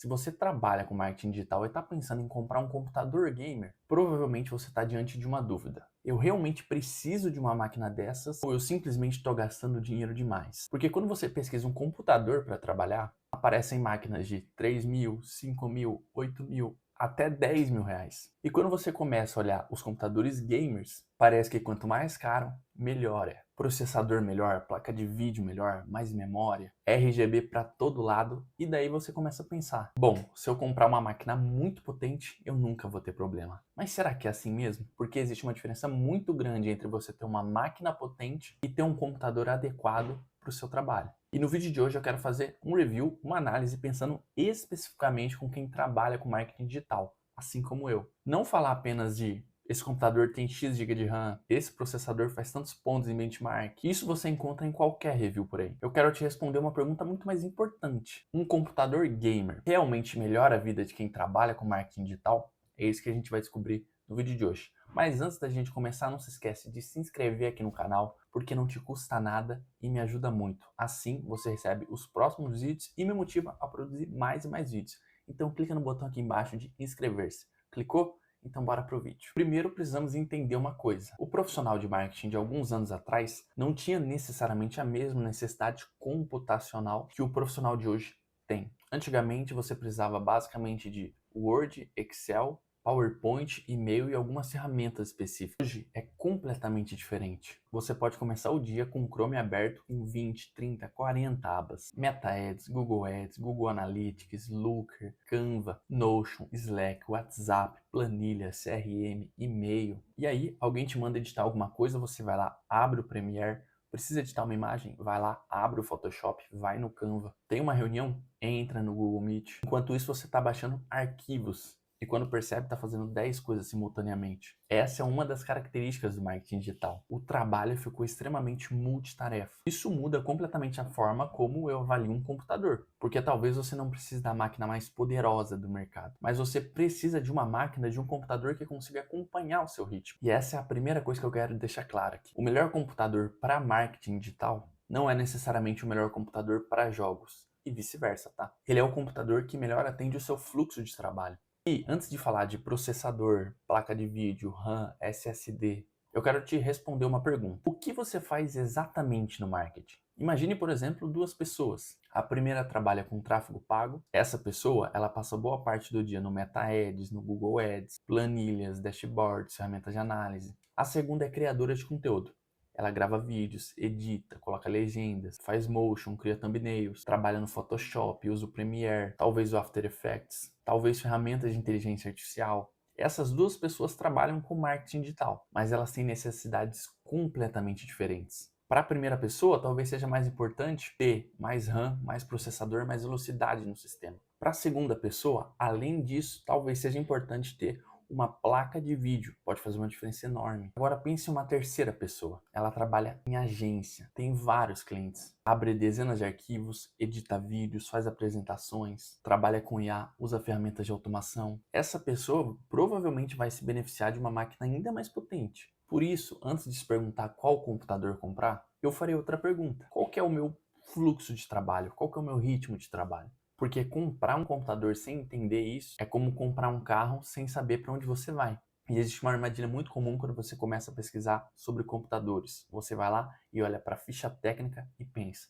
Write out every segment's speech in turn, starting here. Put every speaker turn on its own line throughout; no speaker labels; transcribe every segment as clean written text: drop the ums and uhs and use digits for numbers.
Se você trabalha com marketing digital e está pensando em comprar um computador gamer, provavelmente você está diante de uma dúvida. Eu realmente preciso de uma máquina dessas ou eu simplesmente estou gastando dinheiro demais? Porque quando você pesquisa um computador para trabalhar, aparecem máquinas de 3 mil, 5 mil, 8 mil, até 10 mil reais. E quando você começa a olhar os computadores gamers, parece que quanto mais caro, melhor é. Processador melhor, placa de vídeo melhor, mais memória, RGB para todo lado, e daí você começa a pensar: bom, se eu comprar uma máquina muito potente, eu nunca vou ter problema. Mas será que é assim mesmo? Porque existe uma diferença muito grande entre você ter uma máquina potente e ter um computador adequado para o seu trabalho. E no vídeo de hoje eu quero fazer um review, uma análise pensando especificamente com quem trabalha com marketing digital, assim como eu. Não falar apenas de esse computador tem X GB de RAM, esse processador faz tantos pontos em benchmark. Isso você encontra em qualquer review por aí. Eu quero te responder uma pergunta muito mais importante. Um computador gamer realmente melhora a vida de quem trabalha com marketing digital? É isso que a gente vai descobrir no vídeo de hoje. Mas antes da gente começar, não se esquece de se inscrever aqui no canal, porque não te custa nada e me ajuda muito. Assim, você recebe os próximos vídeos e me motiva a produzir mais e mais vídeos. Então clica no botão aqui embaixo de inscrever-se. Clicou? Então bora pro vídeo. Primeiro precisamos entender uma coisa. O profissional de marketing de alguns anos atrás não tinha necessariamente a mesma necessidade computacional que o profissional de hoje tem. Antigamente você precisava basicamente de Word, Excel, PowerPoint, e-mail e algumas ferramentas específicas. Hoje é completamente diferente. Você pode começar o dia com o Chrome aberto com 20, 30, 40 abas. Meta Ads, Google Analytics, Looker, Canva, Notion, Slack, WhatsApp, planilha, CRM, e-mail. E aí alguém te manda editar alguma coisa, você vai lá, abre o Premiere. Precisa editar uma imagem? Vai lá, abre o Photoshop, vai no Canva. Tem uma reunião? Entra no Google Meet. Enquanto isso, você está baixando arquivos. E quando percebe, está fazendo 10 coisas simultaneamente. Essa é uma das características do marketing digital. O trabalho ficou extremamente multitarefa. Isso muda completamente a forma como eu avalio um computador. Porque talvez você não precise da máquina mais poderosa do mercado, mas você precisa de uma máquina, de um computador que consiga acompanhar o seu ritmo. E essa é a primeira coisa que eu quero deixar clara aqui. O melhor computador para marketing digital não é necessariamente o melhor computador para jogos. E vice-versa, tá? Ele é o computador que melhor atende o seu fluxo de trabalho. E antes de falar de processador, placa de vídeo, RAM, SSD, eu quero te responder uma pergunta. O que você faz exatamente no marketing? Imagine, por exemplo, duas pessoas. A primeira trabalha com tráfego pago. Essa pessoa, ela passa boa parte do dia no Meta Ads, no Google Ads, planilhas, dashboards, ferramentas de análise. A segunda é criadora de conteúdo. Ela grava vídeos, edita, coloca legendas, faz motion, cria thumbnails, trabalha no Photoshop, usa o Premiere, talvez o After Effects, talvez ferramentas de inteligência artificial. Essas duas pessoas trabalham com marketing digital, mas elas têm necessidades completamente diferentes. Para a primeira pessoa, talvez seja mais importante ter mais RAM, mais processador, mais velocidade no sistema. Para a segunda pessoa, além disso, talvez seja importante ter uma placa de vídeo, pode fazer uma diferença enorme. Agora pense em uma terceira pessoa. Ela trabalha em agência, tem vários clientes, abre dezenas de arquivos, edita vídeos, faz apresentações, trabalha com IA, usa ferramentas de automação. Essa pessoa provavelmente vai se beneficiar de uma máquina ainda mais potente. Por isso, antes de se perguntar qual computador comprar, eu farei outra pergunta. Qual que é o meu fluxo de trabalho? Qual que é o meu ritmo de trabalho? Porque comprar um computador sem entender isso é como comprar um carro sem saber para onde você vai. E existe uma armadilha muito comum quando você começa a pesquisar sobre computadores. Você vai lá e olha para a ficha técnica e pensa: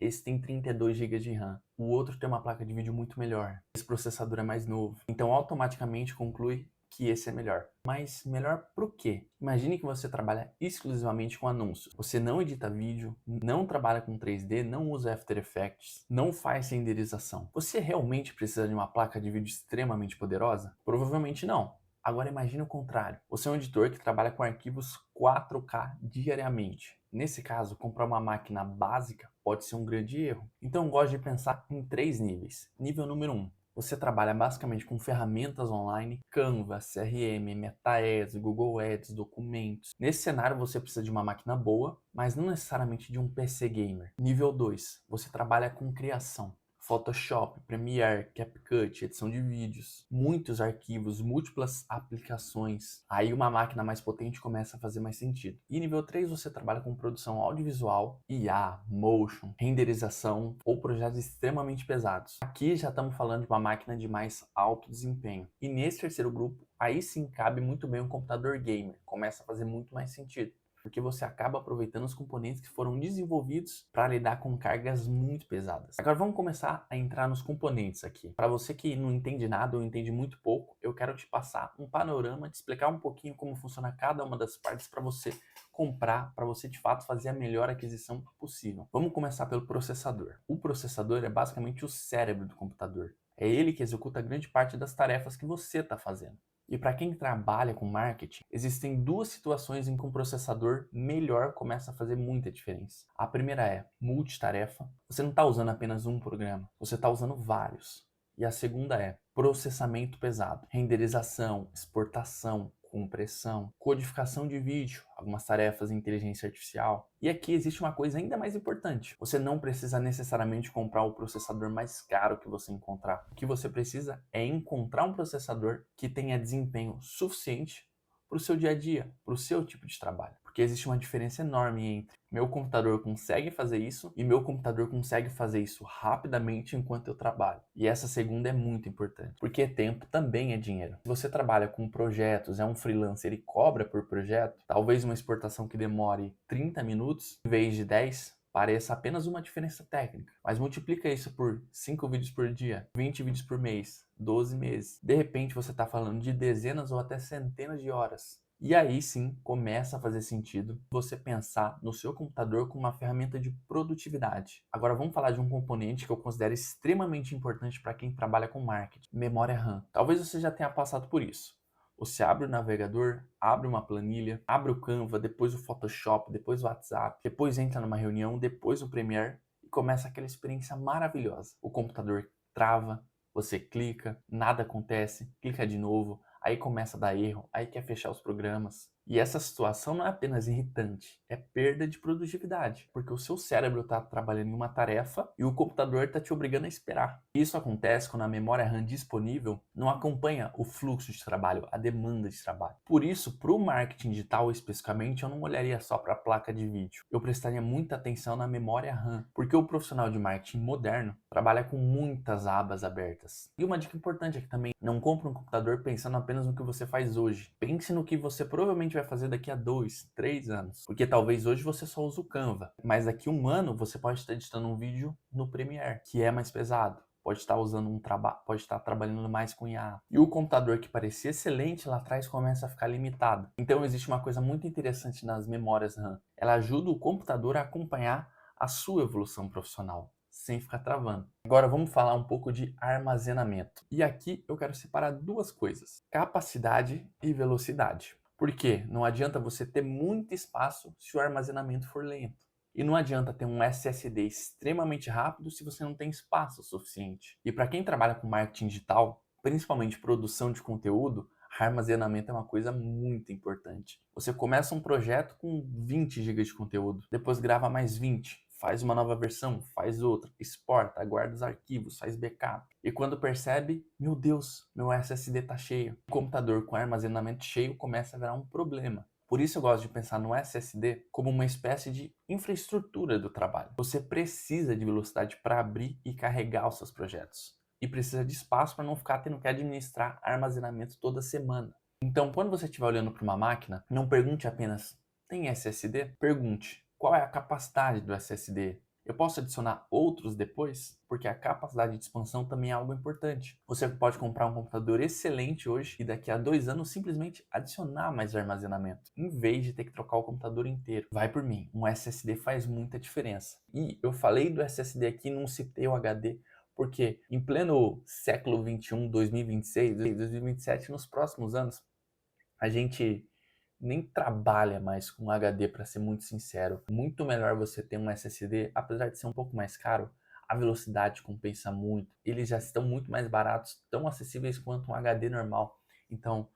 esse tem 32 GB de RAM, o outro tem uma placa de vídeo muito melhor, esse processador é mais novo. Então automaticamente conclui que esse é melhor. Mas melhor pro quê? Imagine que você trabalha exclusivamente com anúncios. Você não edita vídeo, não trabalha com 3D, não usa After Effects, não faz renderização. Você realmente precisa de uma placa de vídeo extremamente poderosa? Provavelmente não. Agora imagine o contrário. Você é um editor que trabalha com arquivos 4K diariamente. Nesse caso, comprar uma máquina básica pode ser um grande erro. Então eu gosto de pensar em 3 níveis. Nível número 1. Você trabalha basicamente com ferramentas online, Canva, CRM, Meta Ads, Google Ads, documentos. Nesse cenário você precisa de uma máquina boa, mas não necessariamente de um PC gamer. Nível 2, você trabalha com criação. Photoshop, Premiere, CapCut, edição de vídeos, muitos arquivos, múltiplas aplicações. Aí uma máquina mais potente começa a fazer mais sentido. E nível 3 você trabalha com produção audiovisual, IA, motion, renderização ou projetos extremamente pesados. Aqui já estamos falando de uma máquina de mais alto desempenho. E nesse terceiro grupo, aí sim cabe muito bem um computador gamer. Começa a fazer muito mais sentido, porque você acaba aproveitando os componentes que foram desenvolvidos para lidar com cargas muito pesadas. Agora vamos começar a entrar nos componentes aqui. Para você que não entende nada ou entende muito pouco, eu quero te passar um panorama, te explicar um pouquinho como funciona cada uma das partes para você comprar, para você de fato fazer a melhor aquisição possível. Vamos começar pelo processador. O processador é basicamente o cérebro do computador. É ele que executa grande parte das tarefas que você está fazendo. E para quem trabalha com marketing, existem duas situações em que um processador melhor começa a fazer muita diferença. A primeira é multitarefa. Você não está usando apenas um programa, você está usando vários. E a segunda é processamento pesado, renderização, exportação, compressão, codificação de vídeo, algumas tarefas de inteligência artificial. E aqui existe uma coisa ainda mais importante. Você não precisa necessariamente comprar o processador mais caro que você encontrar. O que você precisa é encontrar um processador que tenha desempenho suficiente para o seu dia a dia, para o seu tipo de trabalho. Porque existe uma diferença enorme entre meu computador consegue fazer isso e meu computador consegue fazer isso rapidamente enquanto eu trabalho. E essa segunda é muito importante, porque tempo também é dinheiro. Se você trabalha com projetos, é um freelancer e cobra por projeto, talvez uma exportação que demore 30 minutos em vez de 10, pareça apenas uma diferença técnica, mas multiplica isso por 5 vídeos por dia, 20 vídeos por mês, 12 meses. De repente você está falando de dezenas ou até centenas de horas. E aí sim começa a fazer sentido você pensar no seu computador como uma ferramenta de produtividade. Agora vamos falar de um componente que eu considero extremamente importante para quem trabalha com marketing: memória RAM. Talvez você já tenha passado por isso. Você abre o navegador, abre uma planilha, abre o Canva, depois o Photoshop, depois o WhatsApp, depois entra numa reunião, depois o Premiere e começa aquela experiência maravilhosa. O computador trava, você clica, nada acontece, clica de novo, aí começa a dar erro, aí quer fechar os programas. E essa situação não é apenas irritante, é perda de produtividade, porque o seu cérebro está trabalhando em uma tarefa e o computador está te obrigando a esperar. Isso acontece quando a memória RAM disponível não acompanha o fluxo de trabalho, a demanda de trabalho. Por isso, para o marketing digital especificamente, eu não olharia só para a placa de vídeo. Eu prestaria muita atenção na memória RAM, porque o profissional de marketing moderno trabalha com muitas abas abertas. E uma dica importante é que também não compre um computador pensando apenas no que você faz hoje. Pense no que você provavelmente vai fazer daqui a 2, 3 anos. Porque talvez hoje você só use o Canva, mas daqui a um ano você pode estar editando um vídeo no Premiere, que é mais pesado. Pode estar usando pode estar trabalhando mais com IA. E o computador que parecia excelente lá atrás começa a ficar limitado. Então existe uma coisa muito interessante nas memórias RAM. Ela ajuda o computador a acompanhar a sua evolução profissional, sem ficar travando. Agora vamos falar um pouco de armazenamento. E aqui eu quero separar duas coisas: capacidade e velocidade. Porque não adianta você ter muito espaço se o armazenamento for lento. E não adianta ter um SSD extremamente rápido se você não tem espaço suficiente. E para quem trabalha com marketing digital, principalmente produção de conteúdo, armazenamento é uma coisa muito importante. Você começa um projeto com 20 GB de conteúdo, depois grava mais 20, faz uma nova versão, faz outra, exporta, guarda os arquivos, faz backup. E quando percebe, meu Deus, meu SSD tá cheio. O computador com armazenamento cheio começa a virar um problema. Por isso eu gosto de pensar no SSD como uma espécie de infraestrutura do trabalho. Você precisa de velocidade para abrir e carregar os seus projetos. E precisa de espaço para não ficar tendo que administrar armazenamento toda semana. Então, quando você estiver olhando para uma máquina, não pergunte apenas: tem SSD? Pergunte: qual é a capacidade do SSD? Eu posso adicionar outros depois? Porque a capacidade de expansão também é algo importante. Você pode comprar um computador excelente hoje e daqui a 2 anos simplesmente adicionar mais armazenamento, em vez de ter que trocar o computador inteiro. Vai por mim, um SSD faz muita diferença. E eu falei do SSD aqui, não citei o HD, porque em pleno século 21, 2026, 2027, nos próximos anos, a gente nem trabalha mais com HD, para ser muito sincero. Muito melhor você ter um SSD, apesar de ser um pouco mais caro, a velocidade compensa muito. Eles já estão muito mais baratos, tão acessíveis quanto um HD normal. Então,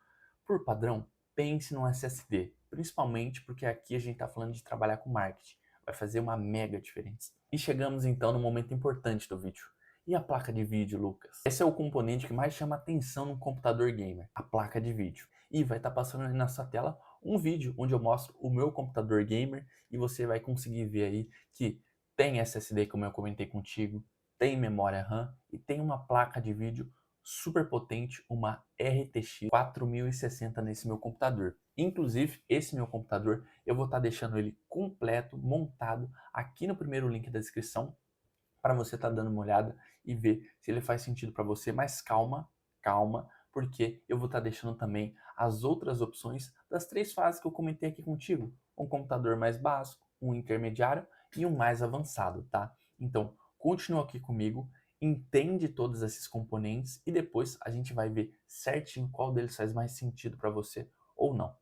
por padrão, pense no SSD, principalmente porque aqui a gente está falando de trabalhar com marketing. Vai fazer uma mega diferença. E chegamos então no momento importante do vídeo. E a placa de vídeo, Lucas? Esse é o componente que mais chama atenção no computador gamer, a placa de vídeo. E vai estar passando aí na sua tela um vídeo onde eu mostro o meu computador gamer e você vai conseguir ver aí que tem SSD, como eu comentei contigo, tem memória RAM e tem uma placa de vídeo super potente, uma RTX 4060 nesse meu computador. Inclusive, esse meu computador, eu vou estar deixando ele completo, montado, aqui no primeiro link da descrição, para você estar dando uma olhada e ver se ele faz sentido para você. Mas calma, calma, porque eu vou estar deixando também as outras opções das 3 fases que eu comentei aqui contigo. Um computador mais básico, um intermediário e um mais avançado, tá? Então, continua aqui comigo, entende todos esses componentes e depois a gente vai ver certinho qual deles faz mais sentido para você ou não.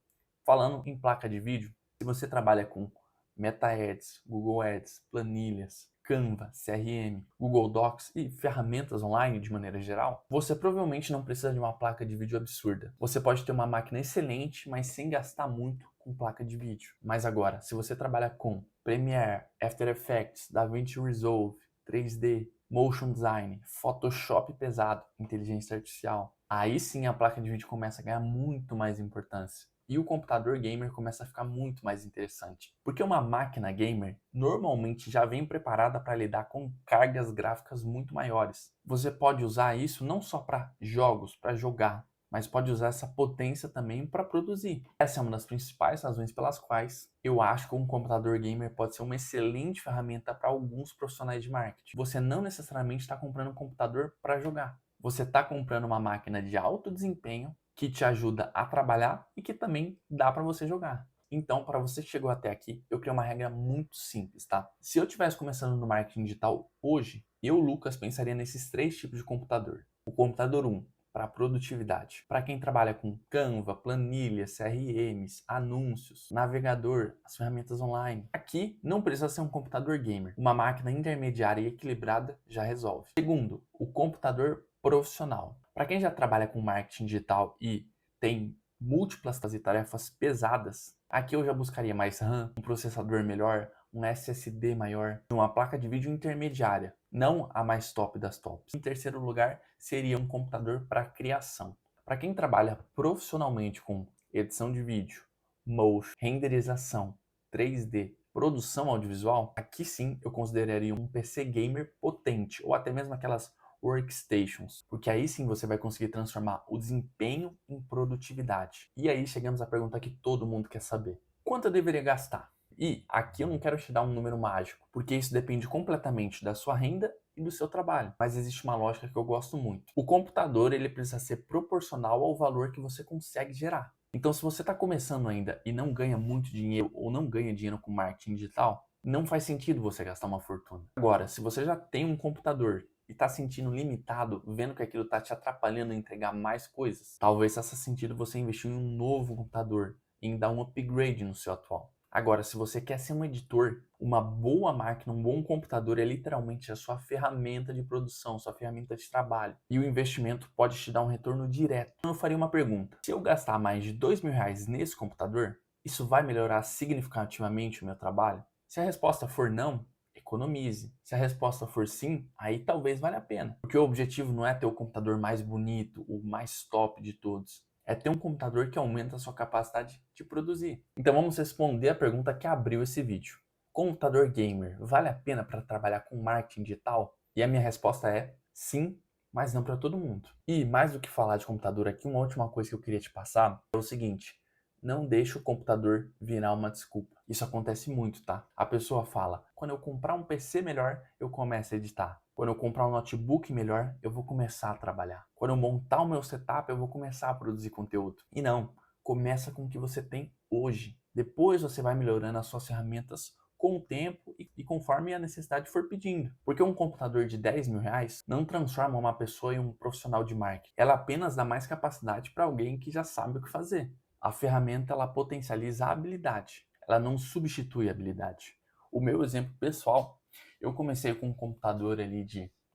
Falando em placa de vídeo, se você trabalha com Meta Ads, Google Ads, planilhas, Canva, CRM, Google Docs e ferramentas online de maneira geral, você provavelmente não precisa de uma placa de vídeo absurda. Você pode ter uma máquina excelente, mas sem gastar muito com placa de vídeo. Mas agora, se você trabalha com Premiere, After Effects, DaVinci Resolve, 3D, Motion Design, Photoshop pesado, inteligência artificial, aí sim a placa de vídeo começa a ganhar muito mais importância. E o computador gamer começa a ficar muito mais interessante. Porque uma máquina gamer normalmente já vem preparada para lidar com cargas gráficas muito maiores. Você pode usar isso não só para jogos, para jogar, mas pode usar essa potência também para produzir. Essa é uma das principais razões pelas quais eu acho que um computador gamer pode ser uma excelente ferramenta para alguns profissionais de marketing. Você não necessariamente está comprando um computador para jogar. Você está comprando uma máquina de alto desempenho que te ajuda a trabalhar e que também dá para você jogar. Então, para você que chegou até aqui, eu criei uma regra muito simples, tá? Se eu estivesse começando no marketing digital hoje, eu, Lucas, pensaria nesses 3 tipos de computador. O computador 1, para produtividade. Para quem trabalha com Canva, planilhas, CRMs, anúncios, navegador, as ferramentas online. Aqui não precisa ser um computador gamer. Uma máquina intermediária e equilibrada já resolve. Segundo, o computador profissional. Para quem já trabalha com marketing digital e tem múltiplas tarefas pesadas, aqui eu já buscaria mais RAM, um processador melhor, um SSD maior, uma placa de vídeo intermediária, não a mais top das tops. Em terceiro lugar, seria um computador para criação. Para quem trabalha profissionalmente com edição de vídeo, motion, renderização, 3D, produção audiovisual, aqui sim eu consideraria um PC gamer potente, ou até mesmo aquelas workstations, porque aí sim você vai conseguir transformar o desempenho em produtividade. E aí chegamos à pergunta que todo mundo quer saber: quanto eu deveria gastar? E aqui eu não quero te dar um número mágico, porque isso depende completamente da sua renda e do seu trabalho. Mas existe uma lógica que eu gosto muito. O computador ele precisa ser proporcional ao valor que você consegue gerar. Então, se você está começando ainda e não ganha muito dinheiro ou não ganha dinheiro com marketing digital, não faz sentido você gastar uma fortuna. Agora, se você já tem um computador e está sentindo limitado, vendo que aquilo está te atrapalhando a entregar mais coisas, talvez faça sentido você investir em um novo computador, em dar um upgrade no seu atual. Agora, se você quer ser um editor, uma boa máquina, um bom computador é literalmente a sua ferramenta de produção, sua ferramenta de trabalho. E o investimento pode te dar um retorno direto. Então, eu faria uma pergunta: se eu gastar mais de R$ 2.000 nesse computador, isso vai melhorar significativamente o meu trabalho? Se a resposta for não, economize. Se a resposta for sim, aí talvez valha a pena. Porque o objetivo não é ter o computador mais bonito, o mais top de todos. É ter um computador que aumenta a sua capacidade de produzir. Então vamos responder a pergunta que abriu esse vídeo. Computador gamer vale a pena para trabalhar com marketing digital? E a minha resposta é sim, mas não para todo mundo. E mais do que falar de computador aqui, uma última coisa que eu queria te passar é o seguinte: não deixe o computador virar uma desculpa. Isso acontece muito, tá? A pessoa fala: quando eu comprar um PC melhor, eu começo a editar. Quando eu comprar um notebook melhor, eu vou começar a trabalhar. Quando eu montar o meu setup, eu vou começar a produzir conteúdo. E não, começa com o que você tem hoje. Depois você vai melhorando as suas ferramentas com o tempo e conforme a necessidade for pedindo. Porque um computador de R$ 10.000 não transforma uma pessoa em um profissional de marketing. Ela apenas dá mais capacidade para alguém que já sabe o que fazer. A ferramenta ela potencializa a habilidade, ela não substitui a habilidade. O meu exemplo pessoal, eu comecei com um computador ali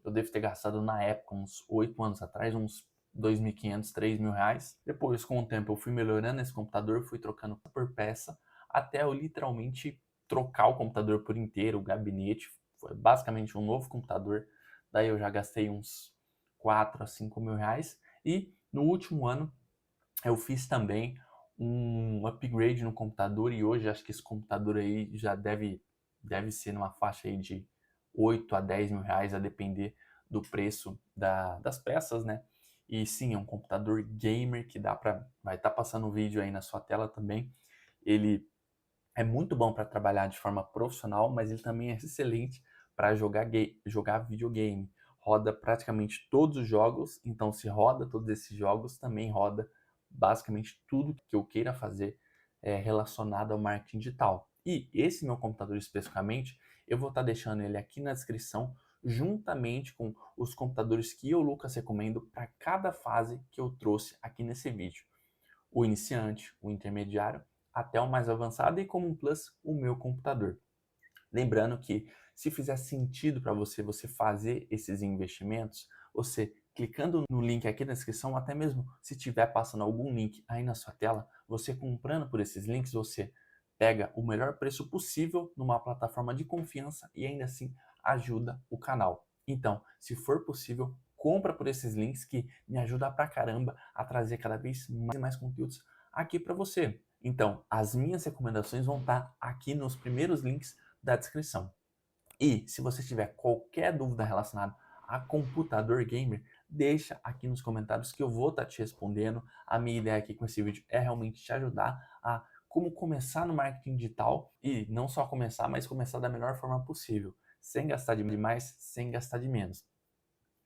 eu devo ter gastado na época, uns 8 anos atrás, uns R$ 2.500, R$ 3.000. Depois, com o tempo, eu fui melhorando esse computador, fui trocando por peça, até eu literalmente trocar o computador por inteiro, o gabinete. Foi basicamente um novo computador, daí eu já gastei uns 4 a 5 mil reais. E no último ano eu fiz também um upgrade no computador e hoje acho que esse computador aí já deve ser numa faixa aí de 8 a 10 mil reais, a depender do preço das peças, né? E sim, é um computador gamer que vai estar passando o vídeo aí na sua tela também. Ele é muito bom para trabalhar de forma profissional, mas ele também é excelente para jogar videogame. Roda praticamente todos os jogos, então se roda todos esses jogos, também roda basicamente tudo que eu queira fazer relacionado ao marketing digital. E esse meu computador especificamente, eu vou estar deixando ele aqui na descrição, juntamente com os computadores que eu, Lucas, recomendo para cada fase que eu trouxe aqui nesse vídeo. O iniciante, o intermediário, até o mais avançado e como um plus, o meu computador. Lembrando que se fizer sentido para você fazer esses investimentos, você clicando no link aqui na descrição, até mesmo se estiver passando algum link aí na sua tela, você comprando por esses links, você pega o melhor preço possível numa plataforma de confiança e ainda assim ajuda o canal. Então, se for possível, compra por esses links que me ajuda pra caramba a trazer cada vez mais e mais conteúdos aqui para você. Então, as minhas recomendações vão estar aqui nos primeiros links da descrição. E se você tiver qualquer dúvida relacionada a computador gamer, deixa aqui nos comentários que eu vou estar te respondendo. A minha ideia aqui com esse vídeo é realmente te ajudar a como começar no marketing digital e não só começar, mas começar da melhor forma possível, sem gastar de mais, sem gastar de menos.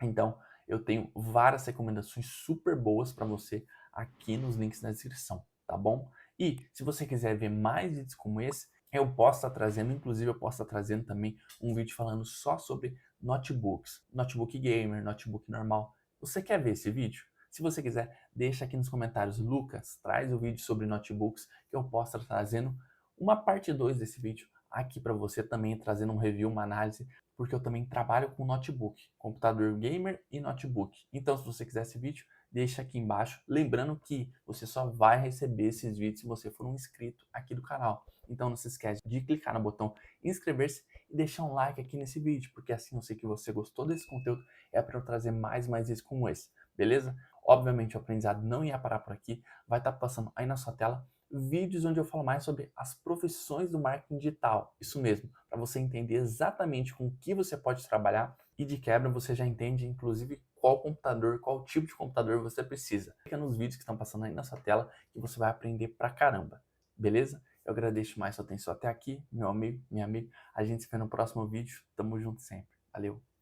Então, eu tenho várias recomendações super boas para você aqui nos links na descrição, tá bom? E se você quiser ver mais vídeos como esse, eu posso estar trazendo, inclusive eu posso estar trazendo também um vídeo falando só sobre notebooks, notebook gamer, notebook normal. Você quer ver esse vídeo? Se você quiser, deixa aqui nos comentários, Lucas, traz o vídeo sobre notebooks que eu posso estar trazendo uma parte 2 desse vídeo aqui para você também, trazendo um review, uma análise porque eu também trabalho com notebook, computador gamer e notebook. Então, se você quiser esse vídeo, deixa aqui embaixo. Lembrando que você só vai receber esses vídeos se você for um inscrito aqui do canal. Então, não se esquece de clicar no botão inscrever-se e deixar um like aqui nesse vídeo, porque assim eu sei que você gostou desse conteúdo, é para eu trazer mais vídeos como esse, beleza? Obviamente, o aprendizado não ia parar por aqui, vai estar passando aí na sua tela vídeos onde eu falo mais sobre as profissões do marketing digital. Isso mesmo, para você entender exatamente com o que você pode trabalhar e de quebra você já entende, inclusive, qual computador, qual tipo de computador você precisa. Fica nos vídeos que estão passando aí na sua tela que você vai aprender pra caramba, beleza? Eu agradeço mais sua atenção até aqui, meu amigo, minha amiga. A gente se vê no próximo vídeo. Tamo junto sempre. Valeu!